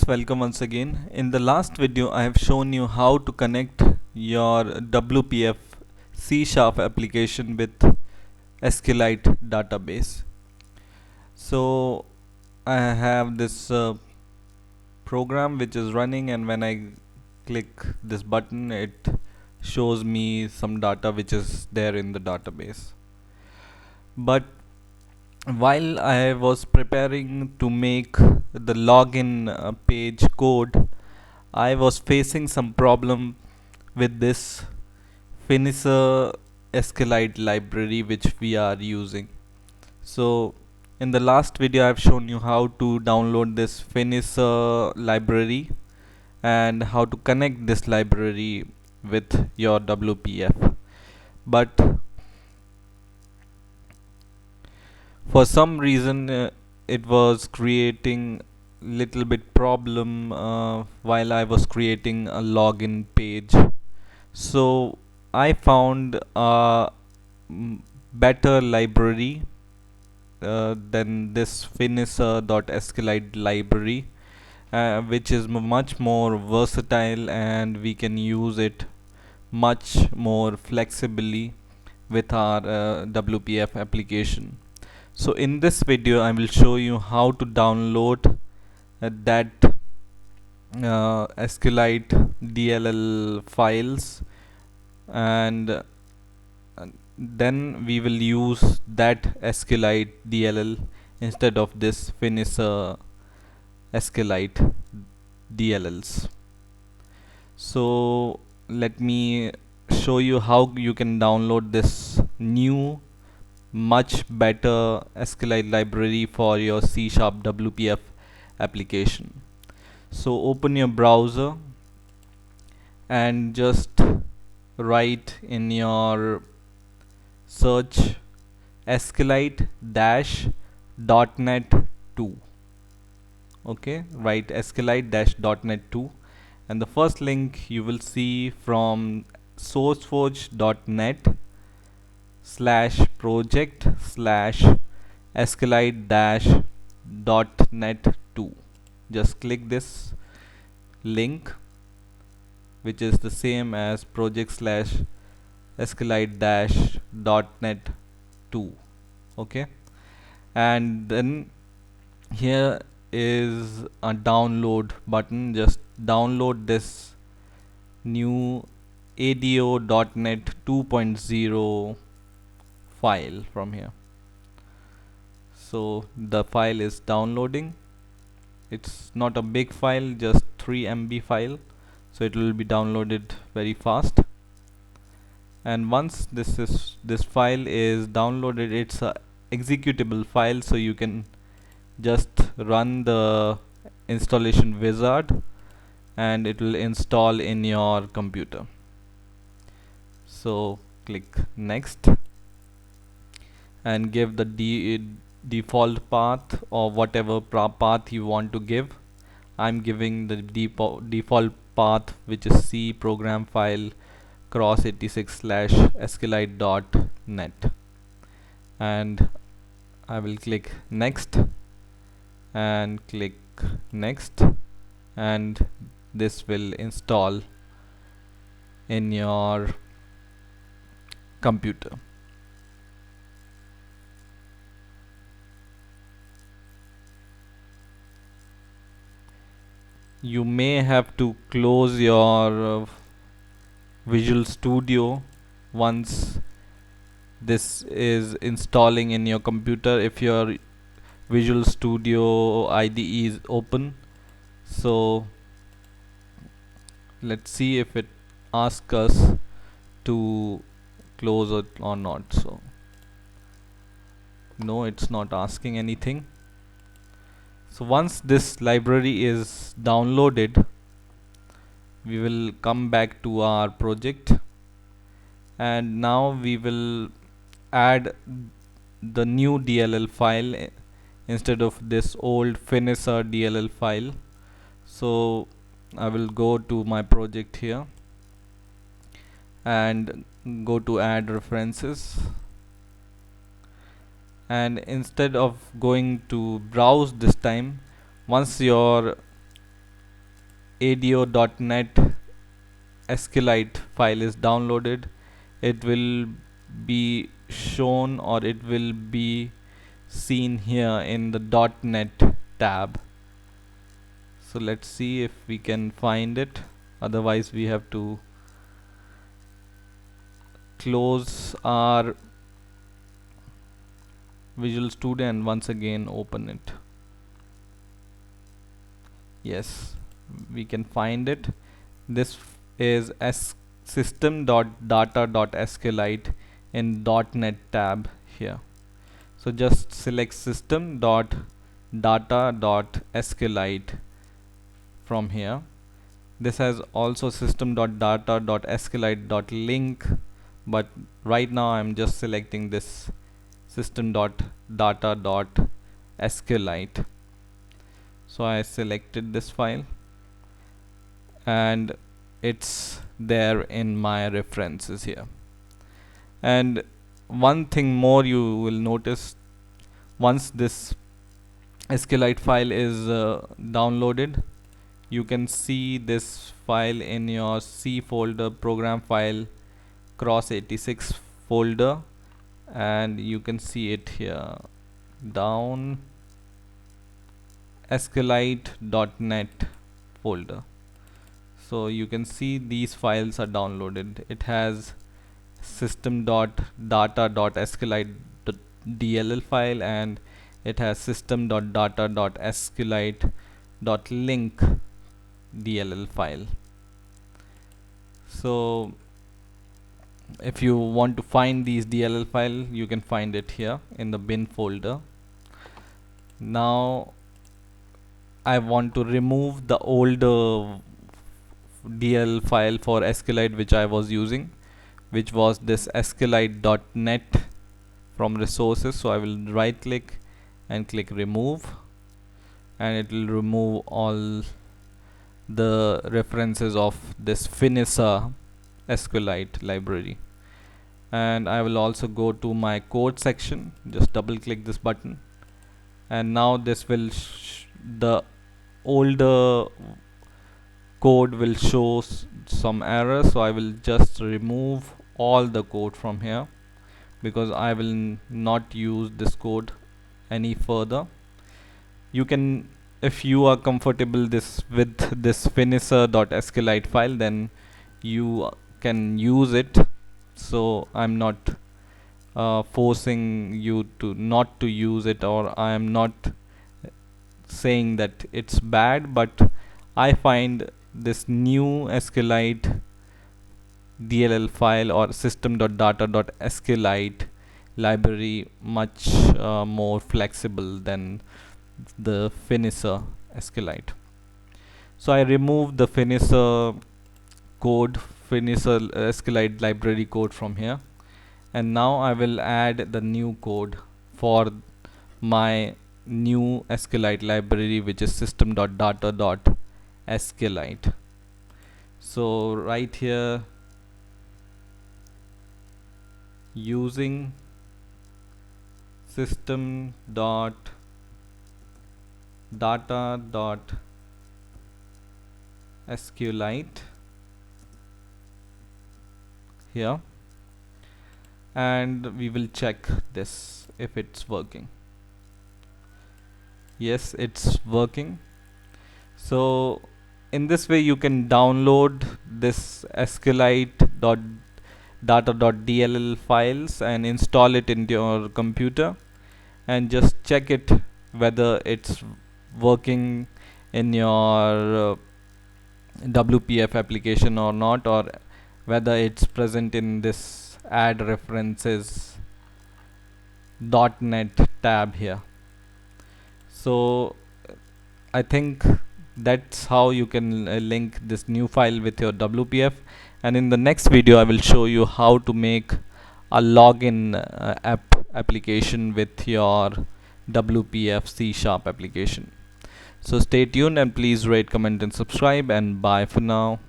Welcome once again. In the last video I have shown you how to connect your WPF C# application with SQLite database. So I have this program which is running, and when I click this button it shows me some data which is there in the database. But while I was preparing to make the login page code, I was facing some problem with this Finisher SQLite library which we are using. So in the last video I've shown you how to download this Finisher library and how to connect this library with your WPF. But for some reason it was creating little bit problem while I was creating a login page. So I found a better library than this finisher.sqlite library, which is much more versatile and we can use it much more flexibly with our WPF application. So in this video I will show you how to download that SQLite DLL files, and then we will use that SQLite DLL instead of this Finisher SQLite DLLs. So let me show you how you can download this new much better SQLite library for your C# WPF application. So open your browser and just write in your search SQLite -.NET 2. Okay, write SQLite -.NET 2, and the first link you will see from sourceforge.net/project/SQLite-.NET 2. Just click this link, which is the same as project/SQLite-.NET 2. Okay, and then here is a download button. Just download this new ADO.NET 2.0 file from here. So the file is downloading. It's not a big file, just 3 MB file, so it will be downloaded very fast. And once this file is downloaded, it's a executable file, so you can just run the installation wizard and it will install in your computer. So click next and give the default path or whatever path you want to give. I'm giving the default path, which is C program file cross86/SQLite.net, and I will click next and click next, and this will install in your computer. You may have to close your Visual Studio once this is installing in your computer, if your Visual Studio IDE is open. So let's see if it asks us to close it or not. So no, it's not asking anything. So once this library is downloaded, we will come back to our project, and now we will add the new DLL file instead of this old Finisher DLL file. So I will go to my project here and go to add references, and instead of going to browse this time, once your ADO.NET SQLite file is downloaded, it will be shown or it will be seen here in the .NET tab. So let's see if we can find it, otherwise we have to close our Visual Studio and once again open it. Yes, we can find it. This is system.data.sqlite in .NET tab here. So just select system.data.sqlite from here. This has also system.data.sqlite.link, but right now I'm just selecting this system.data.sqlite. So I selected this file and it's there in my references here. And one thing more you will notice, once this SQLite file is downloaded, you can see this file in your C folder, program file cross86 folder, and you can see it here down SQLite.net folder. So you can see these files are downloaded. It has system.data.sqlite.dll file and it has system.data.sqlite.link DLL file. So if you want to find these DLL file, you can find it here in the bin folder. Now I want to remove the older DLL file for SQLite which I was using, which was this SQLite.net from resources. So I will right click and click remove, and it will remove all the references of this Finisar SQLite library. And I will also go to my code section, just double click this button, and now this will the older code will show some error. So I will just remove all the code from here because I will not use this code any further. You can, if you are comfortable with this finisar.sqlite file, then you can use it. So I'm not forcing you to not to use it, or I am not saying that it's bad, but I find this new SQLite DLL file or system.data.sqlite library much more flexible than the Finisar SQLite. So I removed the Finisar code, Finisar SQLite library code from here, and now I will add the new code for my new SQLite library, which is system.data.sqlite. So right here, using system.data.sqlite here, and we will check this if it's working. Yes, it's working. So in this way you can download this SQLite.data.dll files and install it into your computer and just check it whether it's working in your WPF application or not, or whether it's present in this add references .NET tab here. So I think that's how you can link this new file with your WPF, and in the next video I will show you how to make a login application with your WPF C# application. So stay tuned and please rate, comment and subscribe, and bye for now.